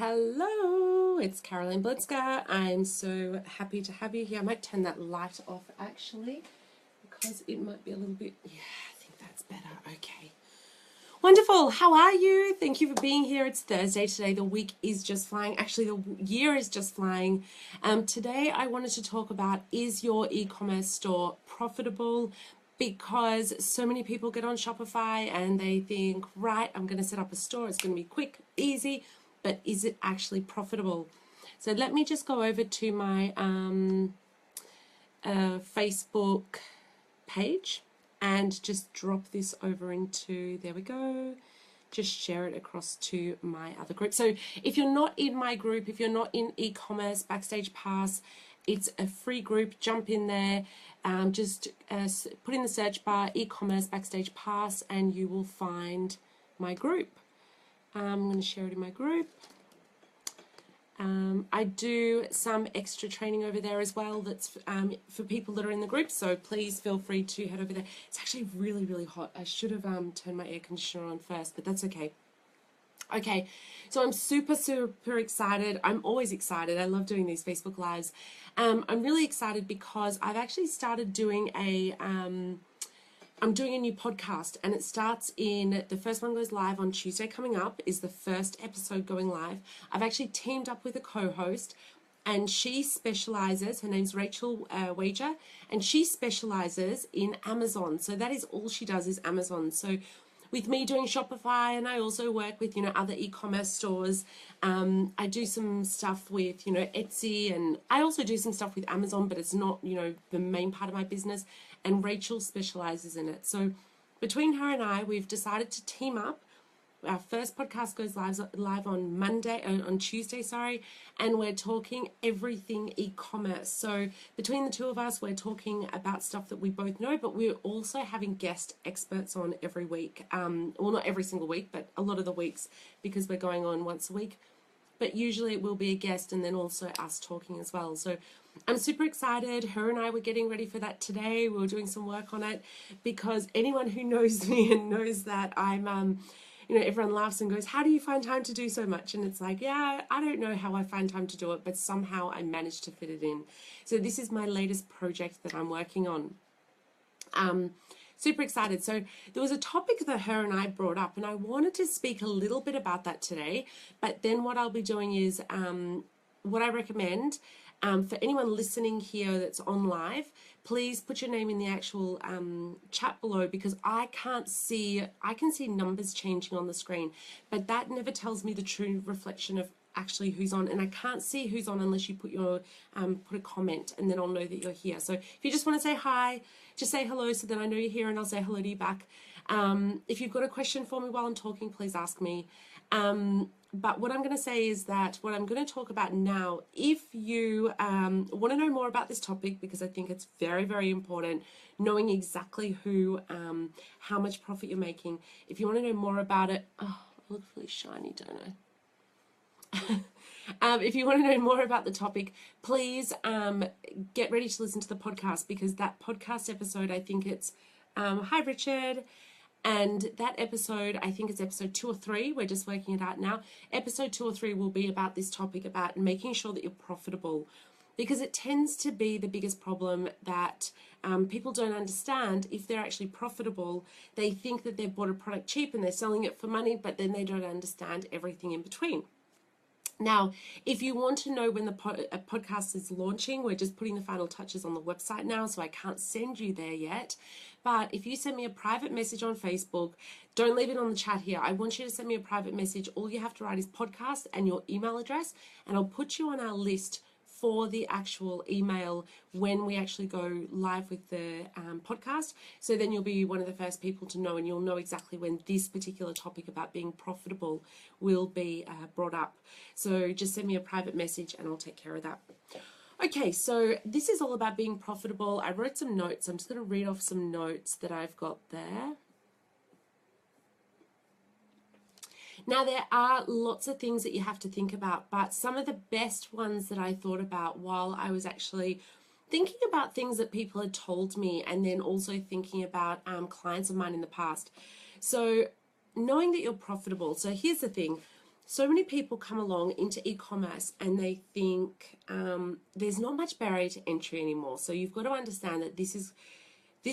Hello, it's Caroline Blitzka. I'm so happy to have you here. I might turn that light off actually because it might be a little bit, yeah, I think that's better. Okay. Wonderful. How are you? Thank you for being here. It's Thursday today. The week is just flying. Actually, the year is just flying. Today, I wanted to talk about, is your e-commerce store profitable? Because so many people get on Shopify and they think, right, I'm going to set up a store. It's going to be quick, easy, but is it actually profitable? So let me just go over to my Facebook page and just drop this over into, there we go, just share it across to my other group. So if you're not in my group, if you're not in e-commerce Backstage Pass, it's a free group. Jump in there, just put in the search bar e-commerce Backstage Pass and you will find my group. I'm going to share it in my group. I do some extra training over there as well that's for people that are in the group, so please feel free to head over there. It's actually really, really hot. I should have turned my air conditioner on first, but that's okay. Okay, so I'm super, super excited. I'm always excited. I love doing these Facebook Lives. I'm really excited because I've actually started doing I'm doing a new podcast and it starts the first one goes live on Tuesday coming up, is the first episode going live. I've actually teamed up with a co-host and she specializes, her name's Rachel Wager, and she specializes in Amazon. So that is all she does is Amazon. So with me doing Shopify, and I also work with, other e-commerce stores. I do some stuff with, Etsy, and I also do some stuff with Amazon, but it's not, the main part of my business. And Rachel specializes in it. So between her and I, we've decided to team up. Our first podcast goes live on Tuesday, and we're talking everything e-commerce. So between the two of us, we're talking about stuff that we both know, but we're also having guest experts on every week. Well, not every single week, but a lot of the weeks, because we're going on once a week. But usually it will be a guest and then also us talking as well. So I'm super excited. Her and I were getting ready for that today. We were doing some work on it because anyone who knows me and knows that I'm everyone laughs and goes, how do you find time to do so much? And it's like, yeah, I don't know how I find time to do it, but somehow I managed to fit it in. So this is my latest project that I'm working on. Super excited. So there was a topic that her and I brought up, and I wanted to speak a little bit about that today. But then what I'll be doing is what I recommend for anyone listening here that's on live, please put your name in the actual chat below, because I can see numbers changing on the screen, but that never tells me the true reflection of actually who's on, and I can't see who's on unless you put your put a comment, and then I'll know that you're here. So if you just want to say hi, just say hello so that I know you're here and I'll say hello to you back. If you've got a question for me while I'm talking, please ask me. But what I'm going to say is that what I'm going to talk about now, if you want to know more about this topic, because I think it's very, very important, knowing exactly who, how much profit you're making. If you want to know more about it, oh, I look really shiny, don't I? If you want to know more about the topic, please get ready to listen to the podcast, because that podcast episode, I think it's, hi Richard, and that episode, I think it's episode 2 or 3, we're just working it out now. Episode 2 or 3 will be about this topic, about making sure that you're profitable, because it tends to be the biggest problem that people don't understand. If they're actually profitable, they think that they've bought a product cheap and they're selling it for money, but then they don't understand everything in between. Now, if you want to know when the podcast is launching, we're just putting the final touches on the website now, so I can't send you there yet. But if you send me a private message on Facebook, don't leave it on the chat here. I want you to send me a private message. All you have to write is podcast and your email address, and I'll put you on our list for the actual email when we actually go live with the podcast. So then you'll be one of the first people to know, and you'll know exactly when this particular topic about being profitable will be brought up. So just send me a private message and I'll take care of that. Okay, so this is all about being profitable. I wrote some notes. I'm just going to read off some notes that I've got there. Now, there are lots of things that you have to think about, but some of the best ones that I thought about while I was actually thinking about things that people had told me, and then also thinking about clients of mine in the past. So knowing that you're profitable. So here's the thing. So many people come along into e-commerce and they think there's not much barrier to entry anymore. So you've got to understand that this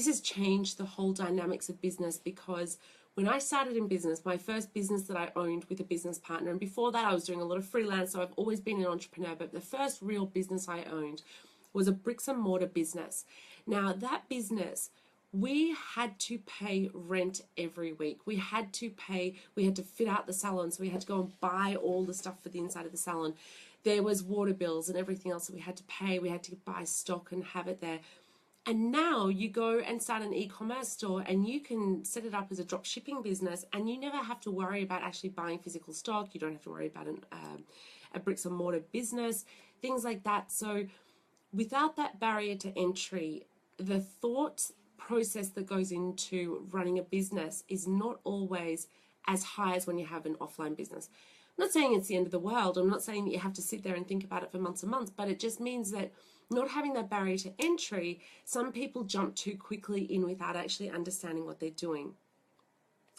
has changed the whole dynamics of business, because when I started in business, my first business that I owned with a business partner, and before that I was doing a lot of freelance, so I've always been an entrepreneur, but the first real business I owned was a bricks and mortar business. Now that business, we had to pay rent every week. We had to fit out the salon, so we had to go and buy all the stuff for the inside of the salon. There was water bills and everything else that we had to pay. We had to buy stock and have it there. And now you go and start an e-commerce store and you can set it up as a drop shipping business, and you never have to worry about actually buying physical stock. You don't have to worry about a bricks and mortar business, things like that. So without that barrier to entry, the thought process that goes into running a business is not always as high as when you have an offline business. I'm not saying it's the end of the world. I'm not saying that you have to sit there and think about it for months and months, but it just means that not having that barrier to entry, some people jump too quickly in without actually understanding what they're doing.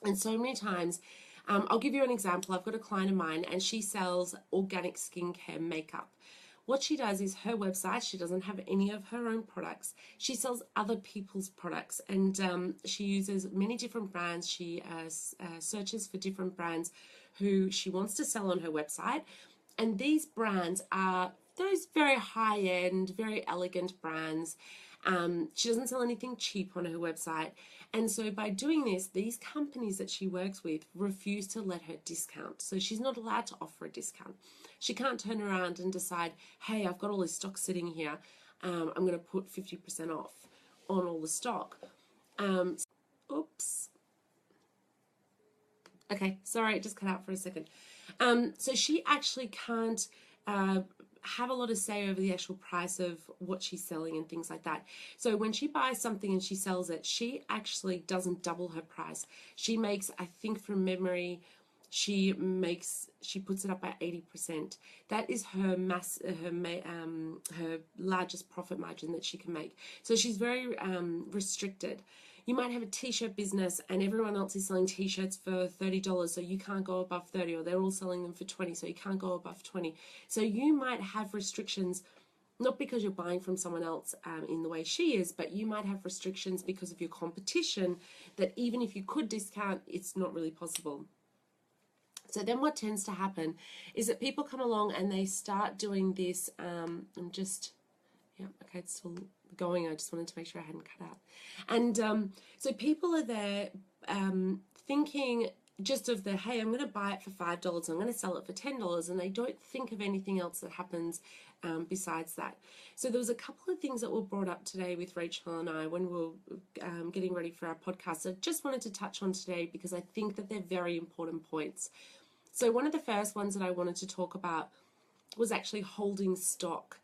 And so many times, I'll give you an example. I've got a client of mine and she sells organic skincare makeup. What she does is her website, she doesn't have any of her own products. She sells other people's products, and she uses many different brands. She searches for different brands who she wants to sell on her website. And these brands are those very high-end, very elegant brands. She doesn't sell anything cheap on her website. And so by doing this, these companies that she works with refuse to let her discount. So she's not allowed to offer a discount. She can't turn around and decide, hey, I've got all this stock sitting here. I'm going to put 50% off on all the stock. Oops. Okay, sorry, it just cut out for a second. So she actually can't have a lot of say over the actual price of what she's selling and things like that. So when she buys something and she sells it, she actually doesn't double her price. She makes, I think from memory, she puts it up by 80%. That is her largest profit margin that she can make. So she's very restricted. You might have a t-shirt business and everyone else is selling t-shirts for $30, so you can't go above 30, or they're all selling them for 20, so you can't go above 20. So you might have restrictions, not because you're buying from someone else in the way she is, but you might have restrictions because of your competition, that even if you could discount, it's not really possible. So then what tends to happen is that people come along and they start doing this, it's still going. I just wanted to make sure I hadn't cut out. And so people are there thinking just of the, hey, I'm going to buy it for $5, I'm going to sell it for $10, and they don't think of anything else that happens besides that. So there was a couple of things that were brought up today with Rachel and I when we were getting ready for our podcast. I just wanted to touch on today because I think that they're very important points. So one of the first ones that I wanted to talk about was actually holding stock.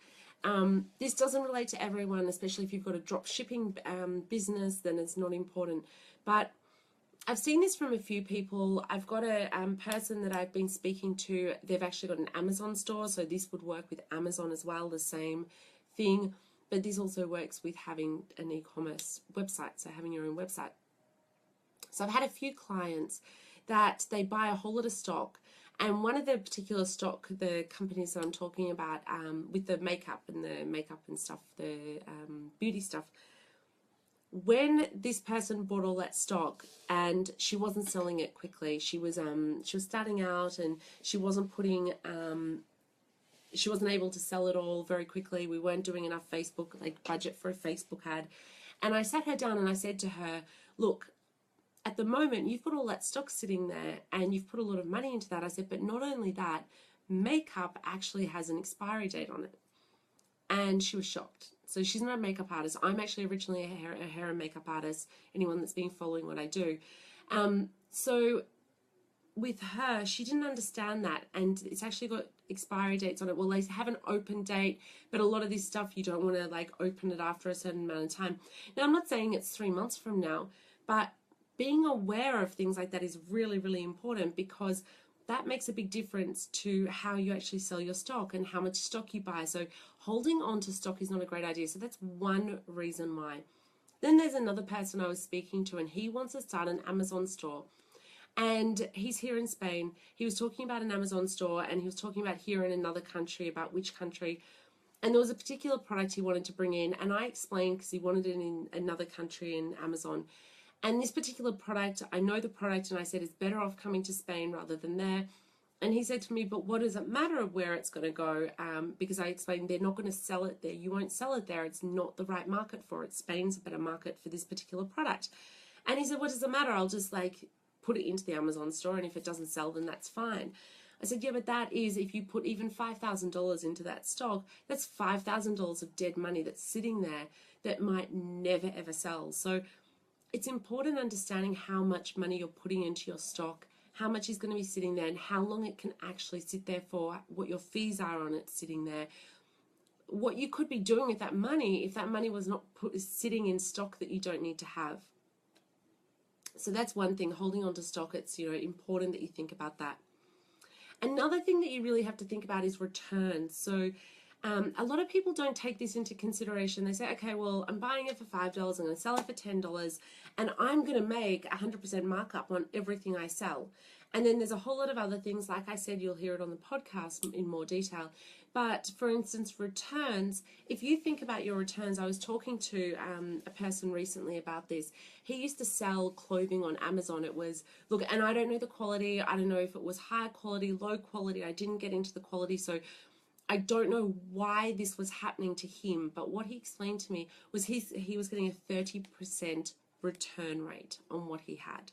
This doesn't relate to everyone, especially if you've got a drop shipping business, then it's not important. But I've seen this from a few people. I've got a person that I've been speaking to. They've actually got an Amazon store, so this would work with Amazon as well, the same thing. But this also works with having an e-commerce website, so having your own website. So I've had a few clients that they buy a whole lot of stock. And one of the particular stock, the companies that I'm talking about with the makeup and stuff, the beauty stuff, when this person bought all that stock and she wasn't selling it quickly, she was starting out and she wasn't able to sell it all very quickly. We weren't doing enough budget for a Facebook ad. And I sat her down and I said to her, look, at the moment, you've got all that stock sitting there and you've put a lot of money into that. I said, but not only that, makeup actually has an expiry date on it. And she was shocked. So she's not a makeup artist. I'm actually originally a hair and makeup artist, anyone that's been following what I do. So with her, she didn't understand that. And it's actually got expiry dates on it. Well, they have an open date, but a lot of this stuff, you don't want to open it after a certain amount of time. Now, I'm not saying it's 3 months from now, but being aware of things like that is really, really important, because that makes a big difference to how you actually sell your stock and how much stock you buy. So holding on to stock is not a great idea. So that's one reason why. Then there's another person I was speaking to, and he wants to start an Amazon store. And he's here in Spain. He was talking about an Amazon store, and he was talking about here in another country, about which country. And there was a particular product he wanted to bring in, and I explained because he wanted it in another country in Amazon. And this particular product, I know the product, and I said it's better off coming to Spain rather than there. And he said to me, but what does it matter where it's going to go? Because I explained they're not going to sell it there. You won't sell it there. It's not the right market for it. Spain's a better market for this particular product. And he said, what does it matter? I'll just put it into the Amazon store, and if it doesn't sell, then that's fine. I said, yeah, but that is, if you put even $5,000 into that stock, that's $5,000 of dead money that's sitting there that might never, ever sell. So it's important understanding how much money you're putting into your stock, how much is going to be sitting there, and how long it can actually sit there for, what your fees are on it sitting there, what you could be doing with that money if that money was not sitting in stock that you don't need to have. So that's one thing, holding on to stock. It's important that you think about that. Another thing that you really have to think about is returns. So a lot of people don't take this into consideration. They say, okay, well, I'm buying it for $5, I'm going to sell it for $10, and I'm going to make 100% markup on everything I sell. And then there's a whole lot of other things. Like I said, you'll hear it on the podcast in more detail. But for instance, returns, if you think about your returns, I was talking to a person recently about this. He used to sell clothing on Amazon. It was, look, and I don't know the quality. I don't know if it was high quality, low quality. I didn't get into the quality. So I don't know why this was happening to him. But what he explained to me was he was getting a 30% return rate on what he had.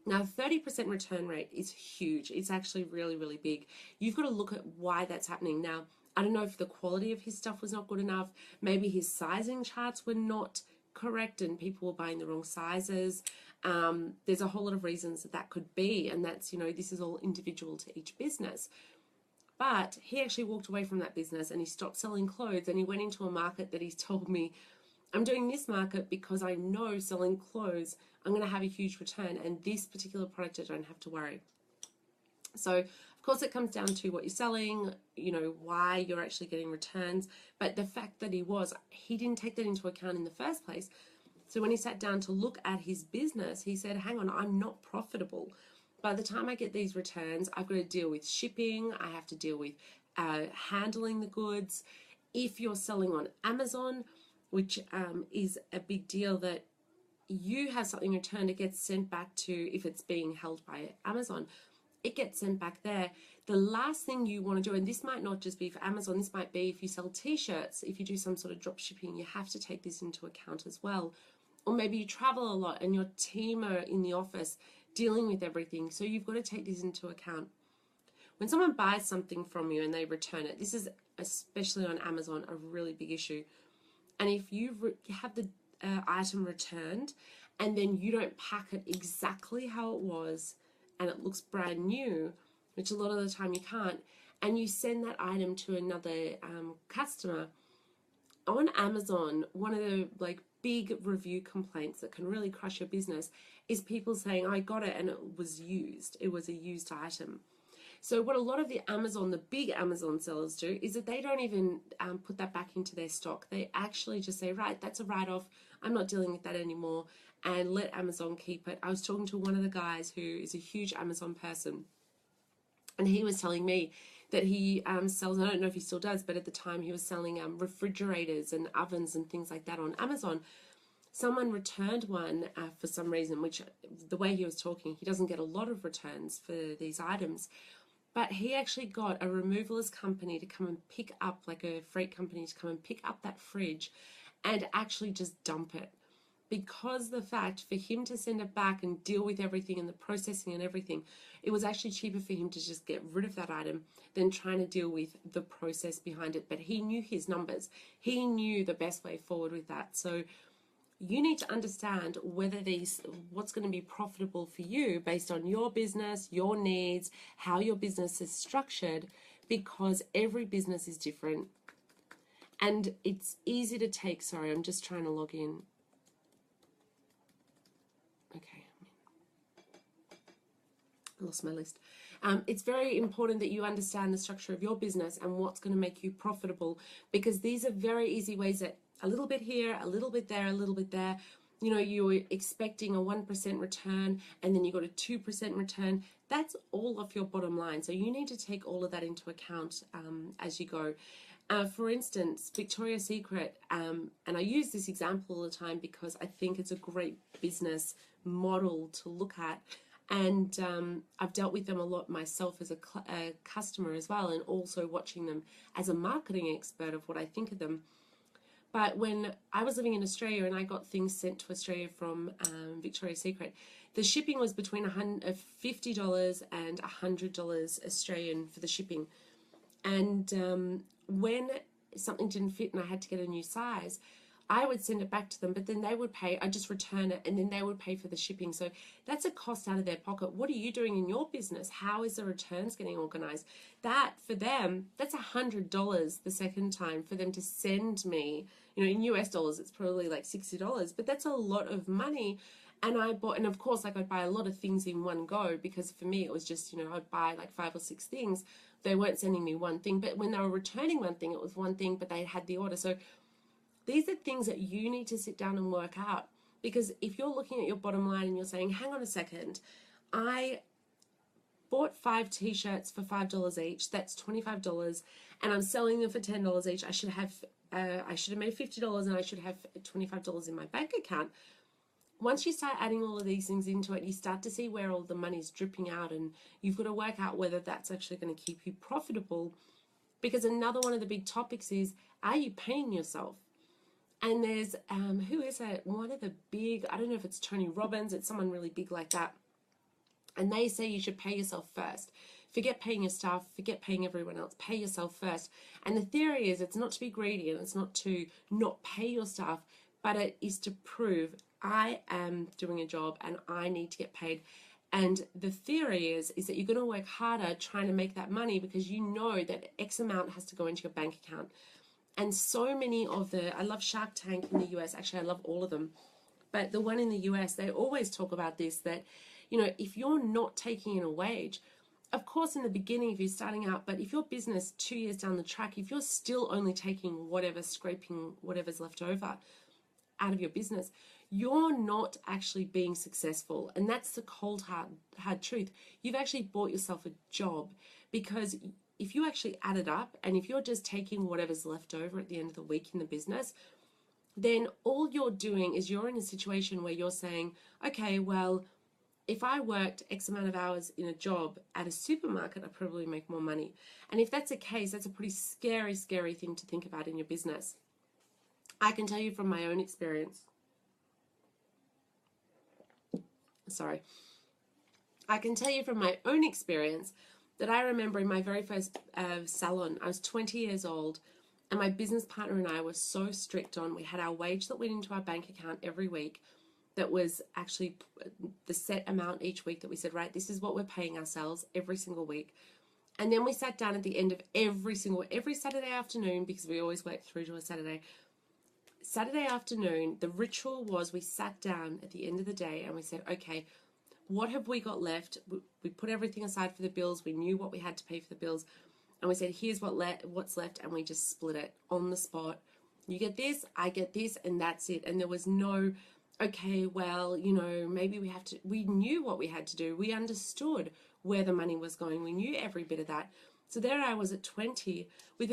Now, 30% return rate is huge. It's actually really, really big. You've got to look at why that's happening. Now, I don't know if the quality of his stuff was not good enough. Maybe his sizing charts were not correct and people were buying the wrong sizes. There's a whole lot of reasons that could be. And that's, this is all individual to each business. But he actually walked away from that business and he stopped selling clothes, and he went into a market that he's told me, I'm doing this market because I know selling clothes, I'm going to have a huge return, and this particular product I don't have to worry. So of course it comes down to what you're selling, why you're actually getting returns. But the fact that he didn't take that into account in the first place. So when he sat down to look at his business, he said, hang on, I'm not profitable. By the time I get these returns, I've got to deal with shipping. I have to deal with handling the goods. If you're selling on Amazon, which is a big deal, that you have something returned, it gets sent back to, if it's being held by Amazon, it gets sent back there. The last thing you want to do, and this might not just be for Amazon, this might be if you sell t-shirts, if you do some sort of drop shipping, you have to take this into account as well. Or maybe you travel a lot and your team are in the office dealing with everything, so you've got to take this into account. When someone buys something from you and they return it, this is, especially on Amazon, a really big issue. And if you have the item returned and then you don't pack it exactly how it was and it looks brand new, which a lot of the time you can't, and you send that item to another customer, on Amazon, one of the big review complaints that can really crush your business is people saying, I got it and it was used. It was a used item. So what a lot of the big Amazon sellers do is that they don't even put that back into their stock. They actually just say, right, that's a write-off. I'm not dealing with that anymore, and let Amazon keep it. I was talking to one of the guys who is a huge Amazon person, and he was telling me that he sells, I don't know if he still does, but at the time he was selling refrigerators and ovens and things like that on Amazon. Someone returned one for some reason, which the way he was talking, he doesn't get a lot of returns for these items. But he actually got a removalist company to come and pick up, a freight company to come and pick up that fridge and actually just dump it. Because the fact for him to send it back and deal with everything and the processing and everything, it was actually cheaper for him to just get rid of that item than trying to deal with the process behind it. But he knew his numbers. He knew the best way forward with that. So you need to understand what's going to be profitable for you based on your business, your needs, how your business is structured, because every business is different. And it's easy to take, sorry, I'm just trying to log in. Okay. I lost my list. It's very important that you understand the structure of your business and what's going to make you profitable, because these are very easy ways that a little bit here, a little bit there, a little bit there. you're expecting a 1% return and then you got a 2% return. That's all off your bottom line. So you need to take all of that into account as you go. For instance, Victoria's Secret, and I use this example all the time because I think it's a great business model to look at. And I've dealt with them a lot myself as a customer as well, and also watching them as a marketing expert of what I think of them. But when I was living in Australia and I got things sent to Australia from Victoria's Secret, the shipping was between $50 and $100 Australian for the shipping. And when something didn't fit and I had to get a new size, I would send it back to them, but then they would pay, I'd just return it, and then they would pay for the shipping. So that's a cost out of their pocket. What are you doing in your business? How is the returns getting organized? That, for them, that's $100 the second time for them to send me, in US dollars, it's probably like $60, but that's a lot of money. And I bought, and of course, like I'd buy a lot of things in one go, because for me, it was just, I'd buy like 5 or 6 things. They weren't sending me one thing, but when they were returning one thing, it was one thing, but they had the order. So these are things that you need to sit down and work out, because if you're looking at your bottom line and you're saying, hang on a second, I bought 5 t-shirts for $5 each, that's $25, and I'm selling them for $10 each. I should have made $50 and I should have $25 in my bank account. Once you start adding all of these things into it, you start to see where all the money's dripping out, and you've got to work out whether that's actually going to keep you profitable. Because another one of the big topics is, are you paying yourself? And there's, who is it? One of the big, I don't know if it's Tony Robbins, it's someone really big like that. And they say you should pay yourself first. Forget paying your staff, forget paying everyone else, pay yourself first. And the theory is, it's not to be greedy and it's not to not pay your staff, but it is to prove I am doing a job and I need to get paid. And the theory is that you're going to work harder trying to make that money, because you know that X amount has to go into your bank account. And so many of I love Shark Tank in the US, actually I love all of them, but the one in the US, they always talk about this, that, if you're not taking in a wage, of course in the beginning if you're starting out, but if your business 2 years down the track, if you're still only taking scraping whatever's left over out of your business, you're not actually being successful. And that's the cold hard truth. You've actually bought yourself a job, because if you actually add it up, and if you're just taking whatever's left over at the end of the week in the business, then all you're doing is you're in a situation where you're saying, okay, well, if I worked X amount of hours in a job at a supermarket, I'd probably make more money. And if that's the case, that's a pretty scary, scary thing to think about in your business. I can tell you from my own experience. I can tell you from my own experience that I remember in my very first salon, I was 20 years old, and my business partner and I were so strict on, we had our wage that went into our bank account every week, that was actually the set amount each week that we said, right, this is what we're paying ourselves every single week. And then we sat down at the end of every Saturday afternoon, because we always worked through to a Saturday afternoon, the ritual was we sat down at the end of the day and we said, okay, what have we got left? We put everything aside for the bills. We knew what we had to pay for the bills. And we said, here's what's left. And we just split it on the spot. You get this, I get this, and that's it. And there was no, okay, well, maybe we knew what we had to do. We understood where the money was going. We knew every bit of that. So there I was at 20 with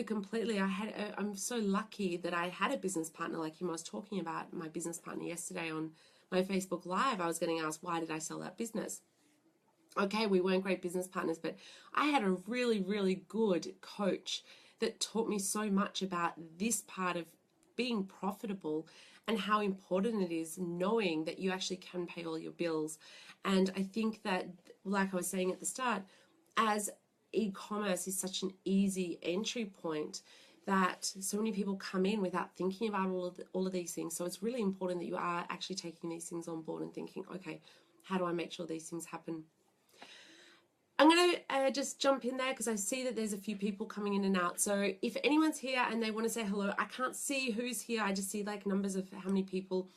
I'm so lucky that I had a business partner like him. I was talking about my business partner yesterday on my Facebook Live. I was getting asked, why did I sell that business? Okay, we weren't great business partners, but I had a really, really good coach that taught me so much about this part of being profitable and how important it is knowing that you actually can pay all your bills. And I think that, like I was saying at the start, as e-commerce is such an easy entry point, that so many people come in without thinking about all of these things. So it's really important that you are actually taking these things on board and thinking, okay, how do I make sure these things happen? I'm going to just jump in there because I see that there's a few people coming in and out. So if anyone's here and they want to say hello, I can't see who's here. I just see like numbers of how many people.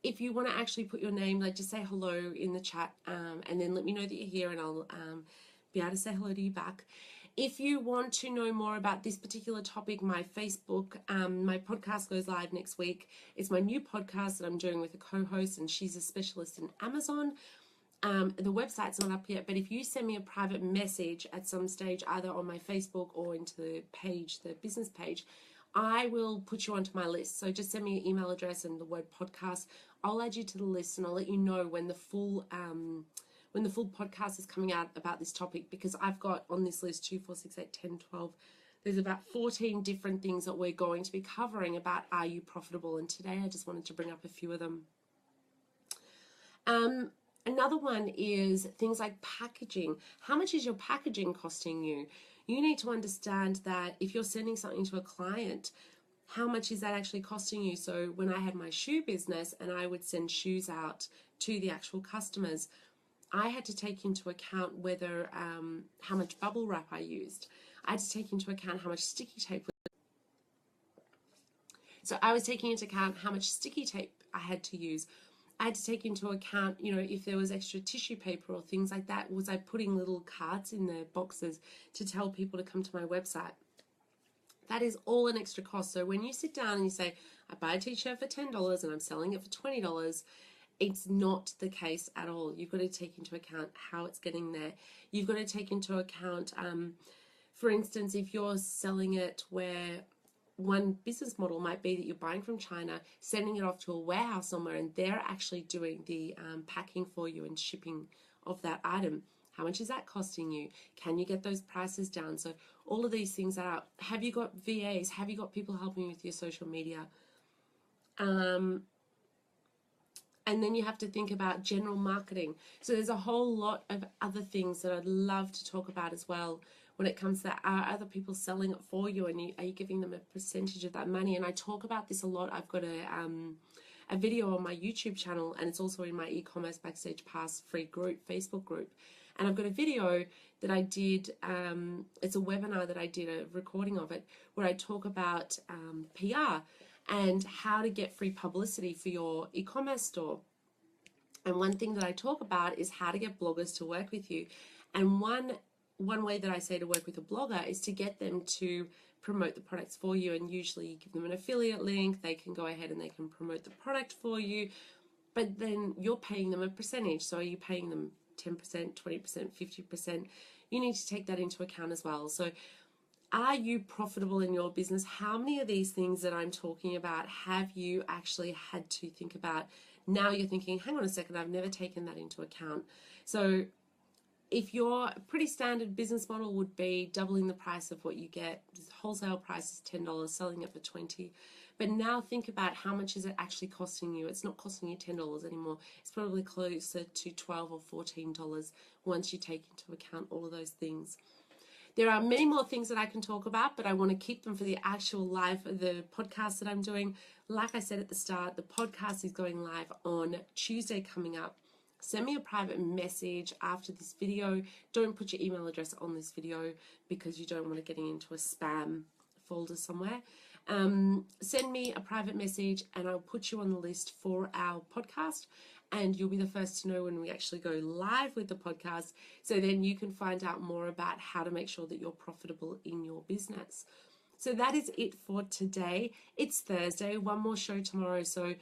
If you want to actually put your name, like just say hello in the chat, and then let me know that you're here, and I'll be able to say hello to you back. If you want to know more about this particular topic, my podcast goes live next week. It's my new podcast that I'm doing with a co-host, and she's a specialist in Amazon. The website's not up yet, but if you send me a private message at some stage, either on my Facebook or into the business page, I will put you onto my list. So just send me your email address and the word podcast. I'll add you to the list, and I'll let you know when the full podcast is coming out about this topic, because I've got on this list 2, 4, 6, 8, 10, 12. There's about 14 different things that we're going to be covering about Are You Profitable? And today I just wanted to bring up a few of them. Another one is things like packaging. How much is your packaging costing you? You need to understand that if you're sending something to a client, how much is that actually costing you? So when I had my shoe business and I would send shoes out to the actual customers, I had to take into account whether how much bubble wrap I used. I had to take into account how much sticky tape. So I was taking into account how much sticky tape I had to use. I had to take into account, if there was extra tissue paper or things like that. Was I putting little cards in the boxes to tell people to come to my website? That is all an extra cost. So when you sit down and you say, I buy a t-shirt for $10 and I'm selling it for $20, it's not the case at all. You've got to take into account how it's getting there. You've got to take into account, for instance, if you're selling it where one business model might be that you're buying from China, sending it off to a warehouse somewhere, and they're actually doing the packing for you and shipping of that item. How much is that costing you? Can you get those prices down? So all of these things are, have you got VAs? Have you got people helping you with your social media? And then you have to think about general marketing. So there's a whole lot of other things that I'd love to talk about as well when it comes to that. Are other people selling it for you, and are you giving them a percentage of that money? And I talk about this a lot. I've got a video on my YouTube channel, and it's also in my e-commerce Backstage Pass free group, Facebook group. And I've got a video that I did, it's a webinar that I did, a recording of it, where I talk about PR and how to get free publicity for your e-commerce store. And one thing that I talk about is how to get bloggers to work with you. And one way that I say to work with a blogger is to get them to promote the products for you. And usually you give them an affiliate link, they can go ahead and they can promote the product for you. But then you're paying them a percentage. So are you paying them 10%, 20%, 50%? You need to take that into account as well. So are you profitable in your business? How many of these things that I'm talking about have you actually had to think about? Now you're thinking, hang on a second, I've never taken that into account. So if your pretty standard business model would be doubling the price of what you get, wholesale price is $10, selling it for $20. But now think about how much is it actually costing you. It's not costing you $10 anymore. It's probably closer to $12 or $14 once you take into account all of those things. There are many more things that I can talk about, but I want to keep them for the actual live, the podcast that I'm doing. Like I said at the start, the podcast is going live on Tuesday coming up. Send me a private message after this video. Don't put your email address on this video because you don't want it getting into a spam folder somewhere. Send me a private message and I'll put you on the list for our podcast, and you'll be the first to know when we actually go live with the podcast, so then you can find out more about how to make sure that you're profitable in your business. So that is it for today. It's Thursday, one more show tomorrow. So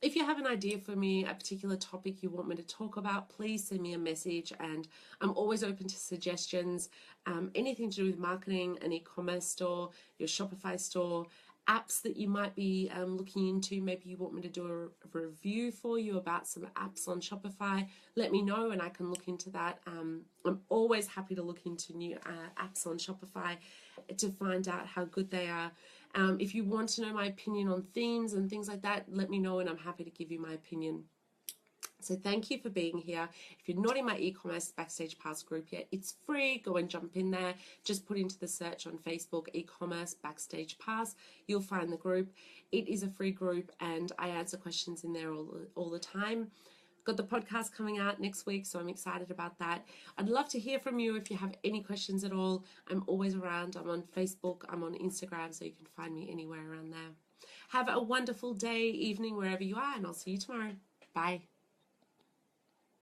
if you have an idea for me, a particular topic you want me to talk about, please send me a message, and I'm always open to suggestions. Anything to do with marketing, an e-commerce store, your Shopify store, apps that you might be looking into. Maybe you want me to do a review for you about some apps on Shopify. Let me know and I can look into that. I'm always happy to look into new apps on Shopify to find out how good they are. If you want to know my opinion on themes and things like that, let me know and I'm happy to give you my opinion. So thank you for being here. If you're not in my e-commerce Backstage Pass group yet, it's free. Go and jump in there. Just put into the search on Facebook, e-commerce Backstage Pass. You'll find the group. It is a free group and I answer questions in there all the time. Got the podcast coming out next week, so I'm excited about that. I'd love to hear from you if you have any questions at all. I'm always around. I'm on Facebook. I'm on Instagram, so you can find me anywhere around there. Have a wonderful day, evening, wherever you are, and I'll see you tomorrow. Bye.